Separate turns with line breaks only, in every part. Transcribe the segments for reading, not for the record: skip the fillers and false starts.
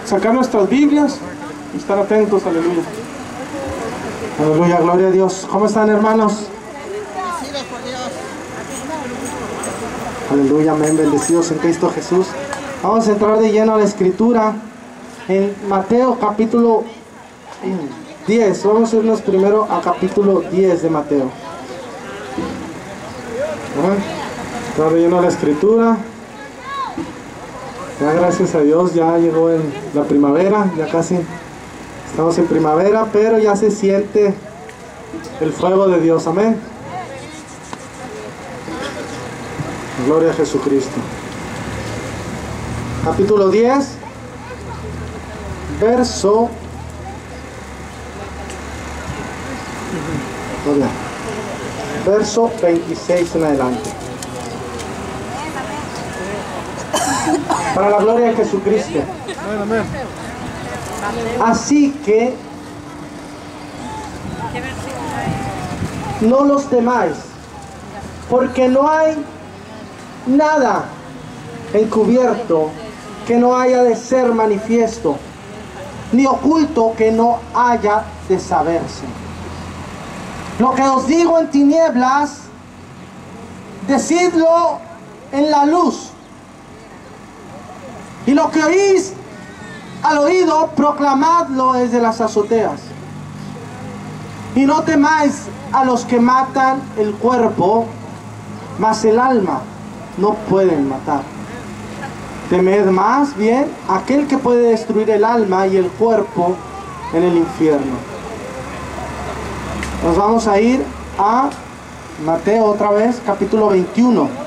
sacar nuestras Biblias y estar atentos. Aleluya. Aleluya, gloria a Dios. ¿Cómo están, hermanos? Aleluya, amén, bendecidos en Cristo Jesús. Vamos a entrar de lleno a la escritura en Mateo capítulo 10. Vamos a irnos primero a capítulo 10 de Mateo. Entrar de lleno a la escritura. Ya gracias a Dios ya llegó la primavera, ya casi estamos en primavera, pero ya se siente el fuego de Dios, amén. Gloria a Jesucristo. Capítulo 10, verso 26 en adelante. Para la gloria de Jesucristo. Así que no los temáis, porque no hay nada encubierto que no haya de ser manifiesto, ni oculto que no haya de saberse. Lo que os digo en tinieblas, decidlo en la luz. Y lo que oís al oído, proclamadlo desde las azoteas. Y no temáis a los que matan el cuerpo, mas el alma no pueden matar. Temed más bien aquel que puede destruir el alma y el cuerpo en el infierno. Nos vamos a ir a Mateo otra vez, capítulo 21.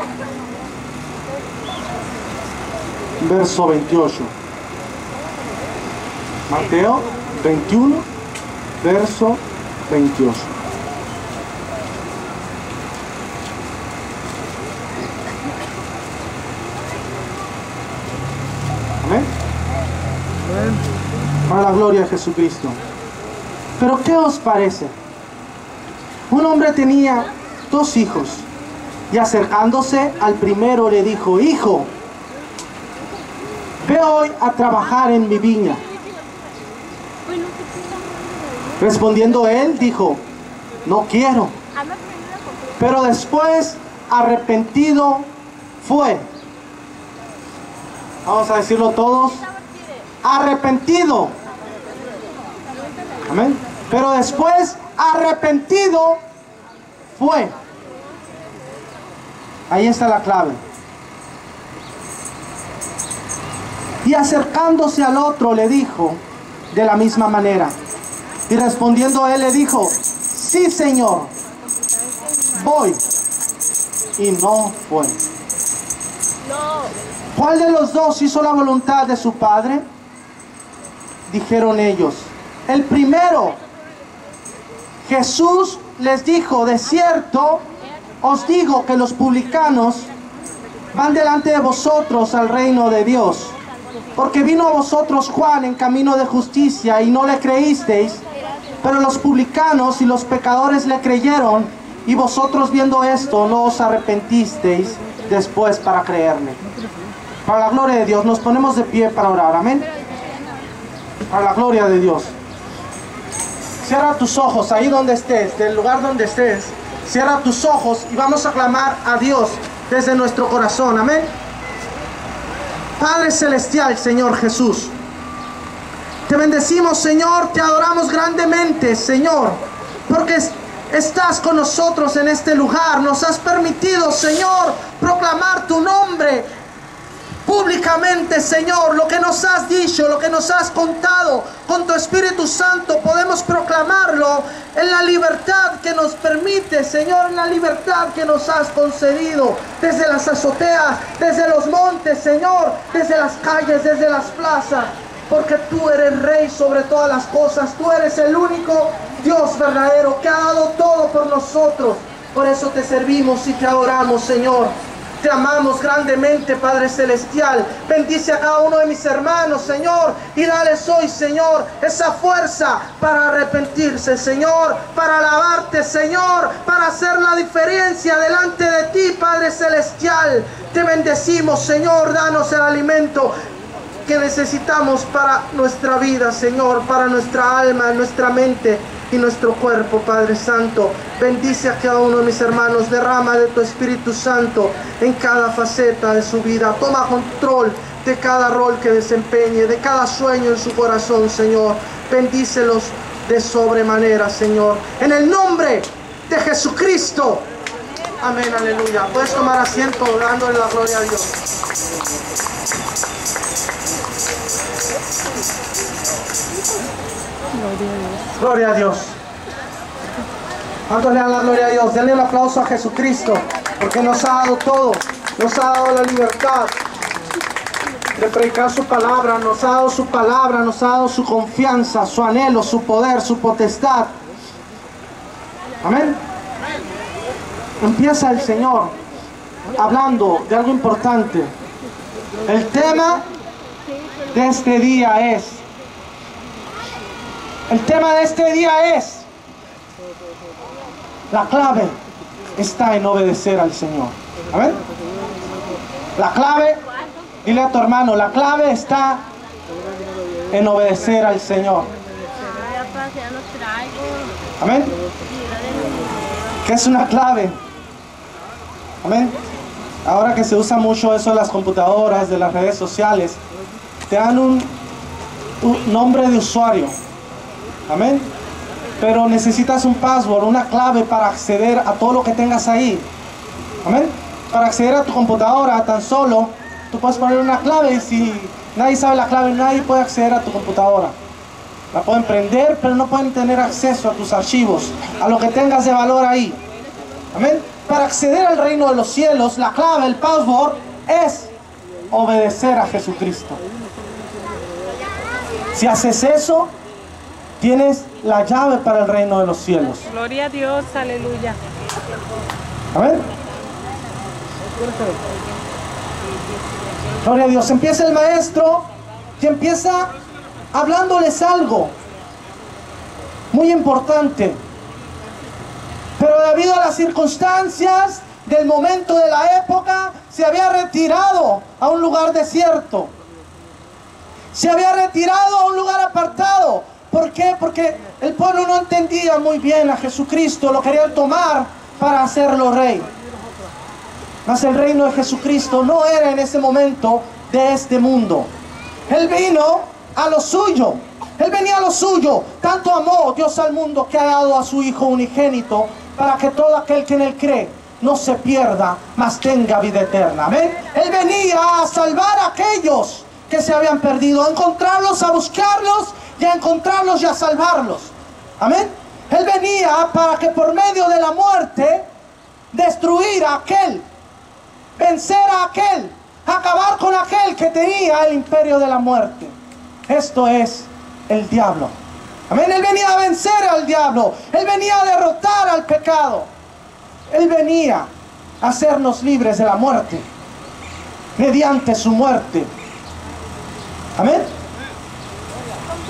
Verso 28. Mateo 21, verso 28. Amén. Para la gloria de Jesucristo. Pero ¿qué os parece? Un hombre tenía 2 hijos, y acercándose al primero le dijo: hijo, ve hoy a trabajar en mi viña. Respondiendo él, dijo: no quiero. Pero después, arrepentido, fue. Vamos a decirlo todos: arrepentido. Amén. Pero después, arrepentido, fue. Ahí está la clave. Y acercándose al otro le dijo de la misma manera. Y respondiendo él le dijo: sí, Señor, voy. Y no fue. ¿Cuál de los dos hizo la voluntad de su padre? Dijeron ellos: el primero. Jesús les dijo: de cierto os digo que los publicanos van delante de vosotros al reino de Dios. Porque vino a vosotros Juan en camino de justicia y no le creísteis, pero los publicanos y los pecadores le creyeron, y vosotros viendo esto no os arrepentisteis después para creerle. Para la gloria de Dios, nos ponemos de pie para orar, amén. Para la gloria de Dios. Cierra tus ojos ahí donde estés, del lugar donde estés. Cierra tus ojos y vamos a clamar a Dios desde nuestro corazón, amén. Padre Celestial, Señor Jesús, te bendecimos, Señor, te adoramos grandemente, Señor, porque estás con nosotros en este lugar. Nos has permitido, Señor, proclamar tu nombre públicamente, Señor. Lo que nos has dicho, lo que nos has contado con tu Espíritu Santo, podemos proclamarlo en la libertad que nos permite, Señor, en la libertad que nos has concedido, desde las azoteas, desde los montes, Señor, desde las calles, desde las plazas, porque tú eres Rey sobre todas las cosas. Tú eres el único Dios verdadero que ha dado todo por nosotros. Por eso te servimos y te adoramos, Señor. Te amamos grandemente, Padre Celestial. Bendice a cada uno de mis hermanos, Señor, y dales hoy, Señor, esa fuerza para arrepentirse, Señor, para alabarte, Señor, para hacer la diferencia delante de ti, Padre Celestial. Te bendecimos, Señor, danos el alimento que necesitamos para nuestra vida, Señor, para nuestra alma, nuestra mente y nuestro cuerpo, Padre Santo. Bendice a cada uno de mis hermanos, derrama de tu Espíritu Santo en cada faceta de su vida. Toma control de cada rol que desempeñe, de cada sueño en su corazón, Señor. Bendícelos de sobremanera, Señor. En el nombre de Jesucristo. Amén, aleluya. Puedes tomar asiento dándole la gloria a Dios. Gloria a Dios. ¿Cuántos le dan la gloria a Dios? Denle el aplauso a Jesucristo, porque nos ha dado todo. Nos ha dado la libertad de predicar su palabra, nos ha dado su palabra, nos ha dado su confianza, su anhelo, su poder, su potestad. Amén. Empieza el Señor hablando de algo importante. El tema de este día es, la clave está en obedecer al Señor. Amén. La clave, dile a tu hermano, la clave está en obedecer al Señor. Amén. ¿Qué es una clave? Amén. Ahora que se usa mucho eso de las computadoras, de las redes sociales, te dan un nombre de usuario. Amén. Pero necesitas un password, una clave para acceder a todo lo que tengas ahí. Amén. Para acceder a tu computadora, tan solo tú puedes poner una clave, y si nadie sabe la clave, nadie puede acceder a tu computadora. La pueden prender, pero no pueden tener acceso a tus archivos, a lo que tengas de valor ahí. Amén. Para acceder al reino de los cielos, la clave, el password, es obedecer a Jesucristo. Si haces eso, tienes la llave para el reino de los cielos.
Gloria a Dios, aleluya.
Amén. Gloria a Dios. Empieza el maestro y empieza hablándoles algo muy importante. Pero debido a las circunstancias del momento de la época, se había retirado a un lugar desierto. Se había retirado a un lugar apartado. ¿Por qué? Porque el pueblo no entendía muy bien a Jesucristo, lo querían tomar para hacerlo rey. Mas el reino de Jesucristo no era en ese momento de este mundo. Él vino a lo suyo. Él venía a lo suyo. Tanto amó Dios al mundo que ha dado a su Hijo unigénito, para que todo aquel que en él cree no se pierda, mas tenga vida eterna. Amén. Él venía a salvar a aquellos que se habían perdido, a encontrarlos, a buscarlos y a encontrarlos y a salvarlos. Amén. Él venía para que por medio de la muerte destruir a aquel, vencer a aquel, acabar con aquel que tenía el imperio de la muerte. Esto es el diablo. Amén. Él venía a vencer al diablo. Él venía a derrotar al pecado. Él venía a hacernos libres de la muerte mediante su muerte. Amén.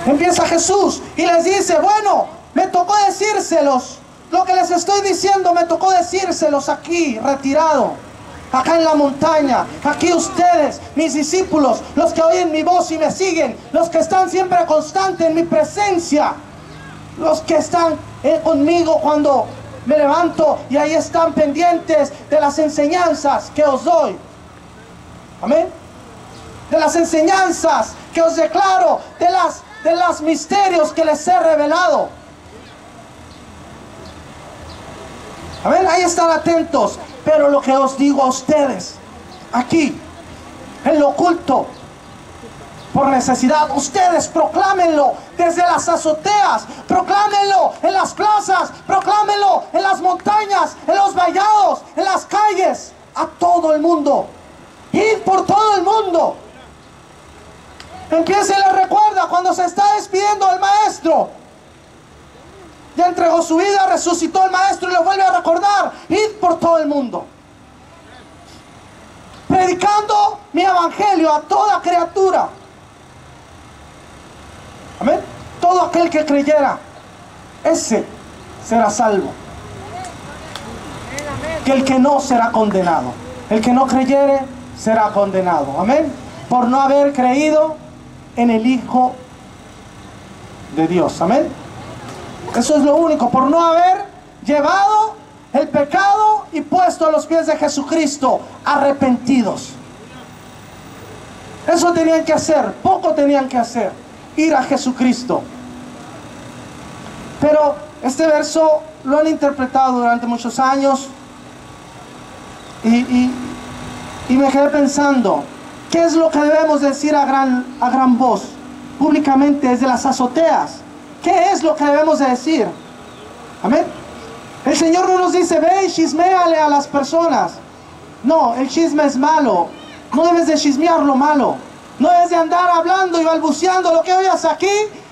Empieza Jesús y les dice, bueno, me tocó decírselos. Lo que les estoy diciendo me tocó decírselos aquí, retirado, acá en la montaña. Aquí ustedes, mis discípulos, los que oyen mi voz y me siguen, los que están siempre constantes en mi presencia, los que están conmigo cuando me levanto y ahí están pendientes de las enseñanzas que os doy. Amén. De las enseñanzas que os declaro, de los misterios que les he revelado. Amén. Ahí están atentos. Pero lo que os digo a ustedes, aquí, en lo oculto, por necesidad, ustedes proclámenlo desde las azoteas, proclámenlo en las plazas, proclámenlo en las montañas, en los vallados, en las calles, a todo el mundo. Id por todo el mundo. Empieza y les recuerda cuando se está despidiendo el maestro. Ya entregó su vida, resucitó el maestro y le vuelve a recordar: id por todo el mundo, predicando mi evangelio a toda criatura. Amén. Todo aquel que creyera, ese será salvo. Que el que no será condenado. El que no creyere será condenado. Amén. Por no haber creído en el Hijo de Dios. Amén. Eso es lo único, por no haber llevado el pecado y puesto a los pies de Jesucristo, arrepentidos. Eso tenían que hacer, poco tenían que hacer, ir a Jesucristo. Pero este verso lo han interpretado durante muchos años y me quedé pensando, ¿qué es lo que debemos decir a gran voz, públicamente desde las azoteas? ¿Qué es lo que debemos de decir? Amén. El Señor no nos dice, ve y chisméale a las personas. No, el chisme es malo. No debes de chismear lo malo. No debes de andar hablando y balbuceando lo que oigas aquí,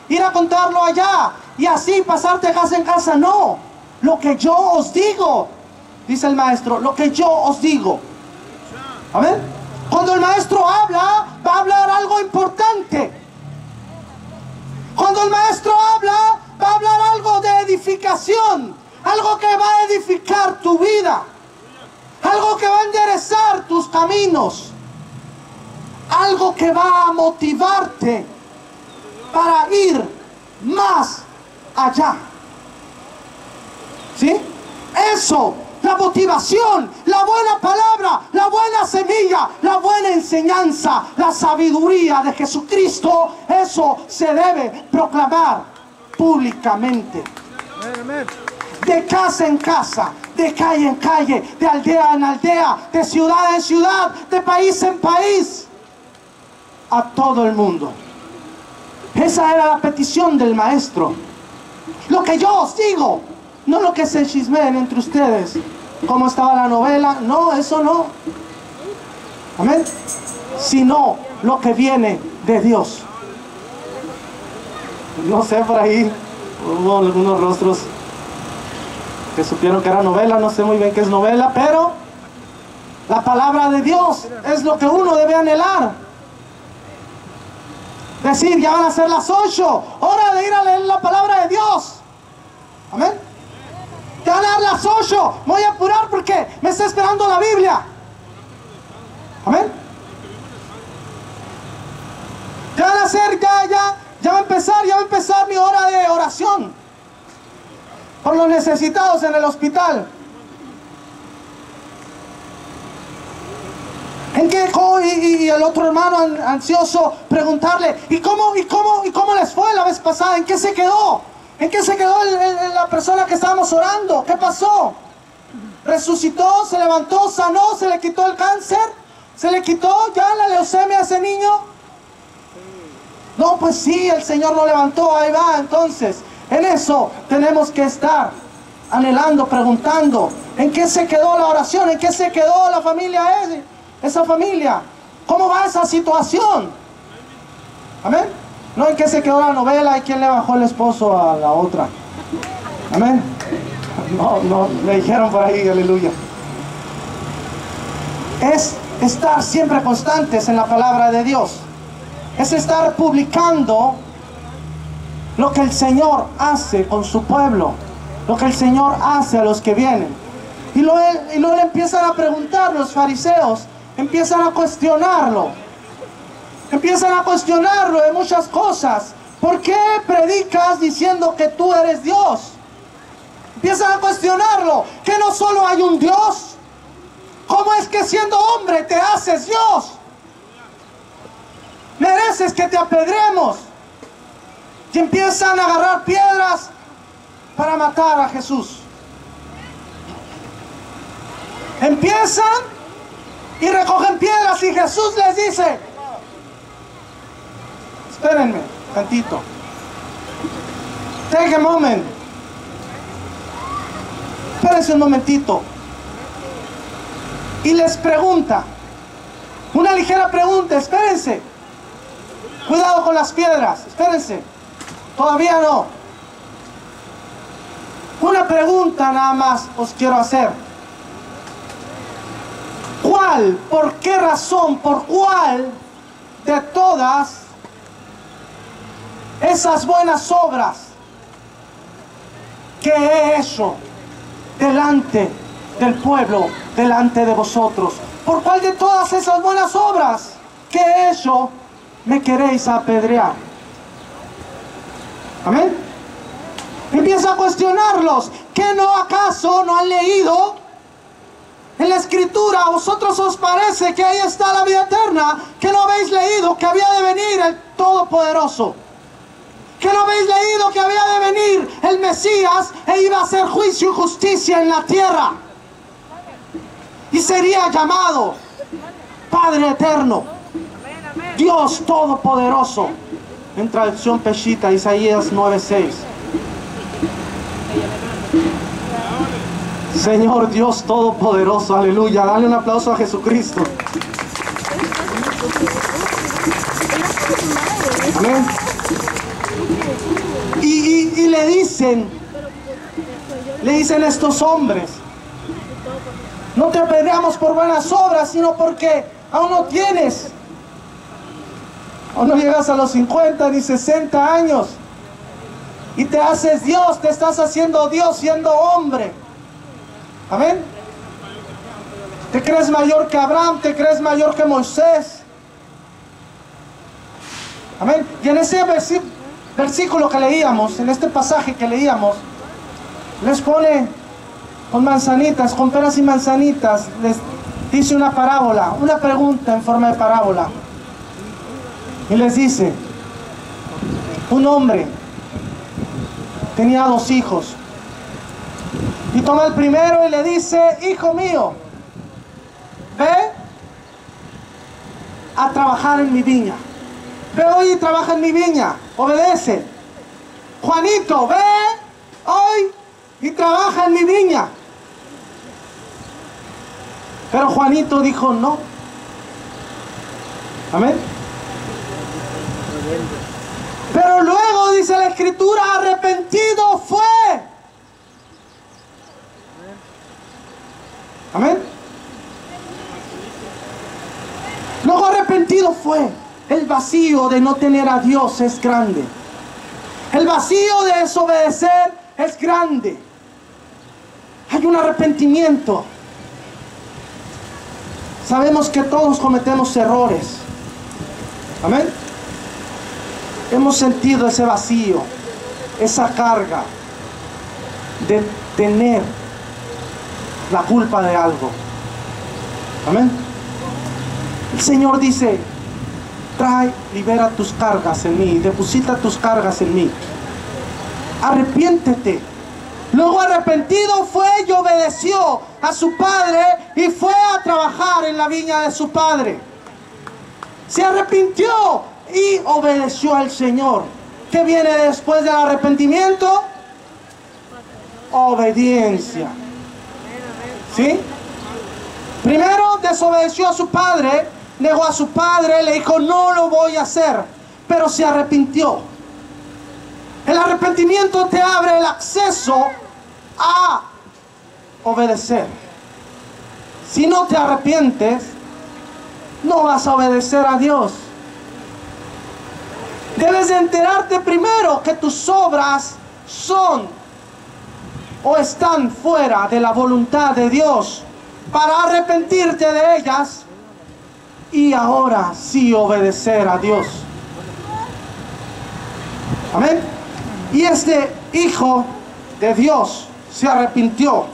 ir a contarlo allá y así pasarte casa en casa. No, lo que yo os digo, dice el maestro, lo que yo os digo. Amén. Cuando el maestro habla, va a hablar algo importante. Cuando el maestro habla, va a hablar algo de edificación, algo que va a edificar tu vida, algo que va a enderezar tus caminos, algo que va a motivarte para ir más allá. ¿Sí? Eso, la motivación, la buena palabra, la buena semilla, la buena enseñanza, la sabiduría de Jesucristo, eso se debe proclamar públicamente. De casa en casa, de calle en calle, de aldea en aldea, de ciudad en ciudad, de país en país, a todo el mundo. Esa era la petición del maestro. Lo que yo os digo, no lo que se chismeen entre ustedes. ¿Cómo estaba la novela? No, eso no. Amén. Sino lo que viene de Dios. No sé, por ahí hubo algunos rostros que supieron que era novela. No sé muy bien qué es novela, pero la palabra de Dios es lo que uno debe anhelar. Decir, ya van a ser las 8, hora de ir a leer la palabra de Dios. Amén. Te van a dar las 8, me voy a apurar porque me está esperando la Biblia. Amén. Te van a hacer, ya va a empezar mi hora de oración por los necesitados en el hospital. ¿En qué? Y el otro hermano ansioso preguntarle, ¿y cómo les fue la vez pasada? ¿En qué se quedó? ¿En qué se quedó la persona que estábamos orando? ¿Qué pasó? ¿Resucitó? ¿Se levantó? ¿Sanó? ¿Se le quitó el cáncer? ¿Se le quitó ya la leucemia a ese niño? No, pues sí, el Señor lo levantó, ahí va. Entonces, en eso tenemos que estar anhelando, preguntando, ¿en qué se quedó la oración? ¿En qué se quedó la familia esa familia? ¿Cómo va esa situación? Amén. No en qué se quedó la novela y quién le bajó el esposo a la otra. Amén. No, le dijeron por ahí, aleluya. Es estar siempre constantes en la palabra de Dios. Es estar publicando lo que el Señor hace con su pueblo, lo que el Señor hace a los que vienen. Y luego le empiezan a preguntar los fariseos, empiezan a cuestionarlo de muchas cosas. ¿Por qué predicas diciendo que tú eres Dios? Empiezan a cuestionarlo, que no solo hay un Dios. ¿Cómo es que siendo hombre te haces Dios? Mereces que te apedremos. Y empiezan a agarrar piedras para matar a Jesús. Empiezan y recogen piedras y Jesús les dice, espérenme tantito, take a moment, espérense un momentito. Y les pregunta, una ligera pregunta, espérense, cuidado con las piedras, espérense, todavía no. Una pregunta nada más os quiero hacer. ¿Cuál, por qué razón, por cuál de todas esas buenas obras que he hecho delante del pueblo, delante de vosotros, por cuál de todas esas buenas obras que he hecho me queréis apedrear? Amén. Empieza a cuestionarlos. ¿Qué no acaso no han leído en la escritura? ¿A vosotros os parece que ahí está la vida eterna? ¿Que no habéis leído que había de venir el Todopoderoso? ¿Que no habéis leído que había de venir el Mesías e iba a hacer juicio y justicia en la tierra? Y sería llamado Padre Eterno, Dios Todopoderoso. En traducción Peshita, Isaías 9:6. Señor Dios Todopoderoso, aleluya. Dale un aplauso a Jesucristo. Amén. Y le dicen estos hombres: no te apedreamos por buenas obras, sino porque aún no tienes, aún no llegas a los 50 ni 60 años y te haces Dios, te estás haciendo Dios siendo hombre. Amén. Te crees mayor que Abraham, te crees mayor que Moisés. Amén. Y en ese versículo que leíamos, en este pasaje que leíamos, les pone con manzanitas, con peras y manzanitas, les dice una parábola, una pregunta en forma de parábola. Y les dice: un hombre tenía 2 hijos. Y toma el primero y le dice: hijo mío, ve a trabajar en mi viña. Ve hoy y trabaja en mi viña, obedece. Juanito, ve hoy y trabaja en mi viña. Pero Juanito dijo no. Amén. Pero luego dice la escritura: arrepentido fue. Amén. Luego arrepentido fue. El vacío de no tener a Dios es grande. El vacío de desobedecer es grande. Hay un arrepentimiento. Sabemos que todos cometemos errores. Amén. Hemos sentido ese vacío, esa carga de tener la culpa de algo. Amén. El Señor dice: trae, libera tus cargas en mí, deposita tus cargas en mí. Arrepiéntete. Luego arrepentido fue y obedeció a su padre y fue a trabajar en la viña de su padre. Se arrepintió y obedeció al Señor. ¿Qué viene después del arrepentimiento? Obediencia. ¿Sí? Primero desobedeció a su padre, negó a su padre, le dijo: no lo voy a hacer, pero se arrepintió. El arrepentimiento te abre el acceso a obedecer. Si no te arrepientes, no vas a obedecer a Dios. Debes de enterarte primero que tus obras son o están fuera de la voluntad de Dios, para arrepentirte de ellas y ahora sí obedecer a Dios. Amén. Y este hijo de Dios se arrepintió.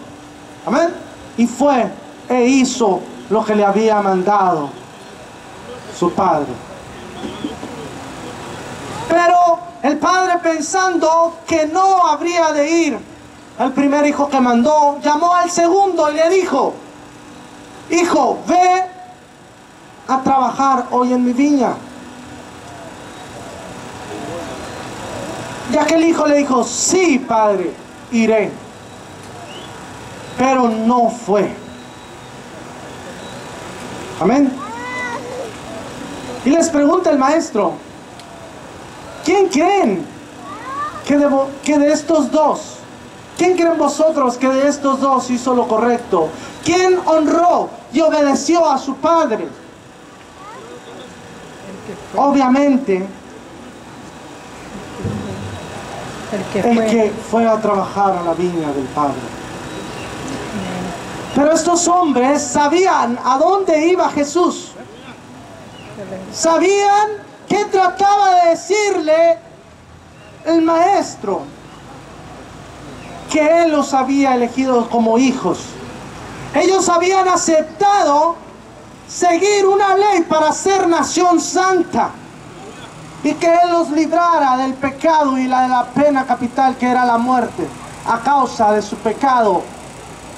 Amén. Y fue e hizo lo que le había mandado su padre. Pero el padre, pensando que no habría de ir el primer hijo que mandó, llamó al segundo y le dijo: hijo, ve a trabajar hoy en mi viña. Y aquel hijo le dijo: sí, padre, iré. Pero no fue. Amén. Y les pregunta el maestro: ¿quién creen que de estos dos? ¿Quién creen vosotros que de estos dos hizo lo correcto? ¿Quién honró y obedeció a su padre? Obviamente, el que fue a trabajar a la viña del Padre. Pero estos hombres sabían a dónde iba Jesús. Sabían ¿Qué trataba de decirle el maestro? Que Él los había elegido como hijos. Ellos habían aceptado seguir una ley para ser nación santa, y que Él los librara del pecado y de la pena capital, que era la muerte, a causa de su pecado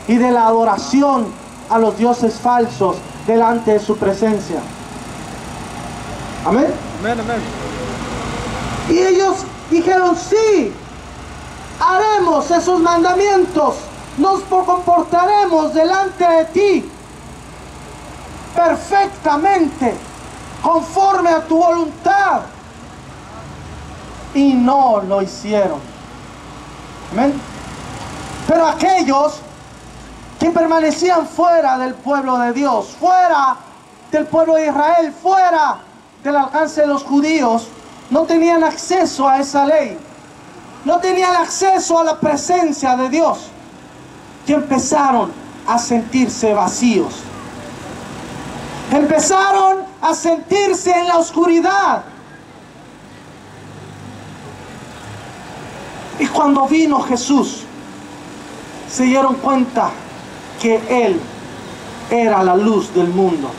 y de la adoración a los dioses falsos delante de su presencia. Amén.
Amén, amén.
Y ellos dijeron: sí, haremos esos mandamientos, nos comportaremos delante de ti perfectamente, conforme a tu voluntad. Y no lo hicieron. Amén. Pero aquellos que permanecían fuera del pueblo de Dios, fuera del pueblo de Israel, fuera del alcance de los judíos, no tenían acceso a esa ley, no tenían acceso a la presencia de Dios, y empezaron a sentirse vacíos, empezaron a sentirse en la oscuridad. Y cuando vino Jesús, se dieron cuenta que Él era la luz del mundo.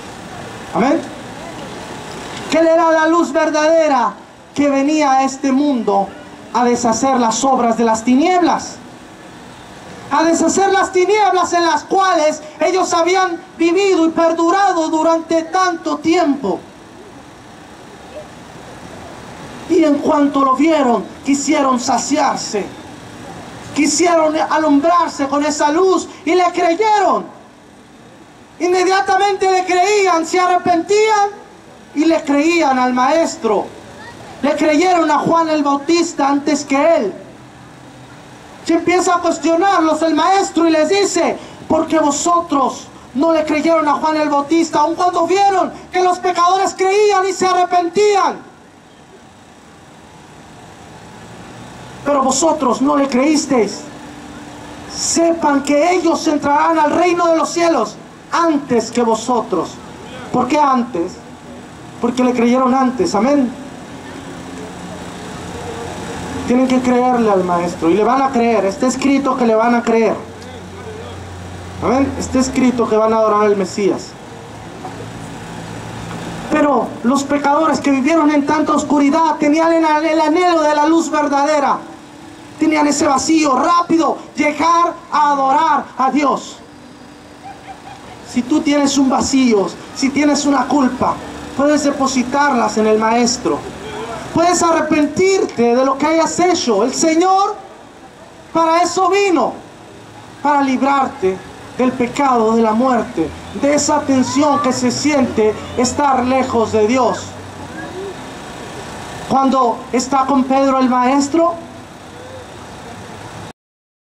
Amén. Que Él era la luz verdadera que venía a este mundo a deshacer las obras de las tinieblas, a deshacer las tinieblas en las cuales ellos habían vivido y perdurado durante tanto tiempo. Y en cuanto lo vieron, quisieron saciarse, quisieron alumbrarse con esa luz, y le creyeron. Inmediatamente le creían, se arrepentían y le creían al maestro. Le creyeron a Juan el Bautista antes que él. Se empieza a cuestionarlos el maestro y les dice: ¿por qué vosotros no le creyeron a Juan el Bautista, aun cuando vieron que los pecadores creían y se arrepentían? Pero vosotros no le creísteis. Sepan que ellos entrarán al reino de los cielos antes que vosotros. ¿Por qué antes? Porque le creyeron antes. Amén. Tienen que creerle al maestro, y le van a creer. Está escrito que le van a creer. Amén. Está escrito que van a adorar al Mesías. Pero los pecadores que vivieron en tanta oscuridad tenían el anhelo de la luz verdadera. Tenían ese vacío. Rápido, llegar a adorar a Dios. Si tú tienes un vacío, si tienes una culpa, puedes depositarlas en el maestro. Puedes arrepentirte de lo que hayas hecho. El Señor para eso vino, para librarte del pecado, de la muerte, de esa tensión que se siente estar lejos de Dios. Cuando está con Pedro el maestro,